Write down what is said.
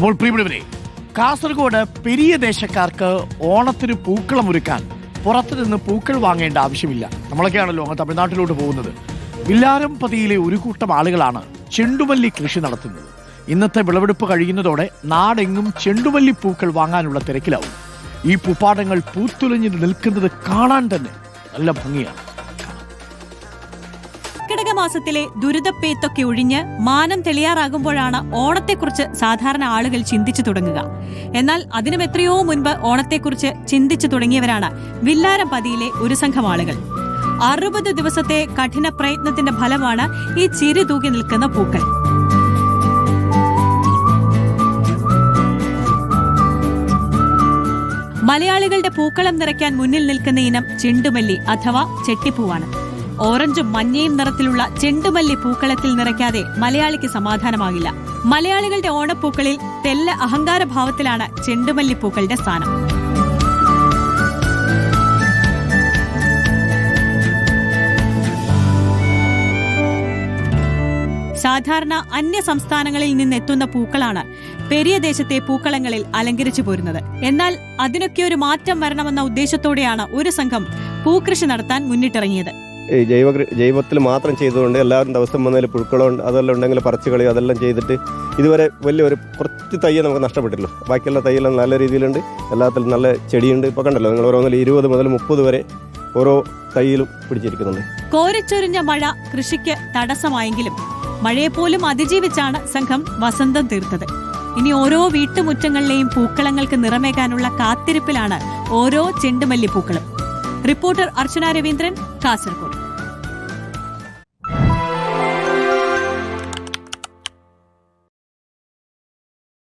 അപ്പോൾ പ്രിയപ്പെട്ടവരെ, കാസർഗോഡ് പെരിയ ദേശക്കാർക്ക് ഓണത്തിന് പൂക്കളം ഒരുക്കാൻ പുറത്തുനിന്ന് പൂക്കൾ വാങ്ങേണ്ട ആവശ്യമില്ല. നമ്മളൊക്കെയാണല്ലോ അങ്ങ് തമിഴ്നാട്ടിലോട്ട് പോകുന്നത്. വില്ലാരംപതിയിലെ ഒരു കൂട്ടം ആളുകളാണ് ചെണ്ടുമല്ലി കൃഷി നടത്തുന്നത്. ഇന്നത്തെ വിളവെടുപ്പ് കഴിയുന്നതോടെ നാടെങ്ങും ചെണ്ടുമല്ലി പൂക്കൾ വാങ്ങാനുള്ള തിരക്കിലാവും. ഈ പൂപ്പാടങ്ങൾ പൂത്തുലഞ്ഞു നിൽക്കുന്നത് കാണാൻ തന്നെ നല്ല ഭംഗിയാണ്. കർക്കിടക മാസത്തിലെ ദുരിതപ്പെയ്ത്തൊക്കെ ഒഴിഞ്ഞ് മാനം തെളിയാറാകുമ്പോഴാണ് ഓണത്തെക്കുറിച്ച് സാധാരണ ആളുകൾ ചിന്തിച്ചു തുടങ്ങുക. എന്നാൽ അതിനും എത്രയോ മുൻപ് ഓണത്തെക്കുറിച്ച് ചിന്തിച്ചു തുടങ്ങിയവരാണ് വില്ലാരംപതിയിലെ ഒരു സംഘം ആളുകൾ. 60 ദിവസത്തെ കഠിന പ്രയത്നത്തിന്റെ ഫലമാണ് ഈ ചിരി തൂക്കി നിൽക്കുന്ന പൂക്കൾ. മലയാളികളുടെ പൂക്കളം നിറയ്ക്കാൻ മുന്നിൽ നിൽക്കുന്ന ഇനം ചെണ്ടുമല്ലി അഥവാ ചെട്ടിപ്പൂവാണ്. ഓറഞ്ചും മഞ്ഞയും നിറത്തിലുള്ള ചെണ്ടുമല്ലി പൂക്കളത്തിൽ നിറയ്ക്കാതെ മലയാളിക്ക് സമാധാനമാകില്ല. മലയാളികളുടെ ഓണപ്പൂക്കളിൽ തെല്ല അഹങ്കാരഭാവത്തിലാണ് ചെണ്ടുമല്ലി പൂക്കളുടെ സ്ഥാനം. സാധാരണ അന്യ സംസ്ഥാനങ്ങളിൽ നിന്നെത്തുന്ന പൂക്കളാണ് പെരിയ ദേശത്തെ പൂക്കളങ്ങളിൽ അലങ്കരിച്ചു പോരുന്നത്. എന്നാൽ അതിനൊക്കെ ഒരു മാറ്റം വരണമെന്ന ഉദ്ദേശത്തോടെയാണ് ഒരു സംഘം പൂക്കൃഷി നടത്താൻ മുന്നിട്ടിറങ്ങിയത്. ജൈവത്തിൽ മാത്രം ചെയ്തുകൊണ്ട് എല്ലാവരും ദിവസം വന്നതിൽ പുഴുക്കളും അതെല്ലാം ഉണ്ടെങ്കിൽ പറിച്ചു കളയും. അതെല്ലാം ചെയ്തിട്ട് ഇതുവരെ വലിയൊരു കുറച്ച് തയ്യെ നമുക്ക് നഷ്ടപ്പെട്ടില്ലോ. ബാക്കിയുള്ള തയ്യെല്ലാം നല്ല രീതിയിലുണ്ട്. എല്ലാത്തിലും നല്ല ചെടിയുണ്ട്. ഇപ്പോൾ കണ്ടല്ലോ നിങ്ങൾ ഓരോന്നിൽ 20 മുതൽ 30 വരെ ഓരോ തൈയിലും പിടിച്ചിരിക്കുന്നുണ്ട്. കോരിച്ചൊരിഞ്ഞ മഴ കൃഷിക്ക് തടസ്സമായെങ്കിലും മഴയെപ്പോലും അതിജീവിച്ചാണ് സംഘം വസന്തം തീർത്തത്. ഇനി ഓരോ വീട്ടുമുറ്റങ്ങളിലെയും പൂക്കളങ്ങൾക്ക് നിറമേകാനുള്ള കാത്തിരിപ്പിലാണ് ഓരോ ചെണ്ടുമല്ലി പൂക്കളും. റിപ്പോർട്ടർ അർച്ചന രവീന്ദ്രൻ, കാസർഗോഡ്.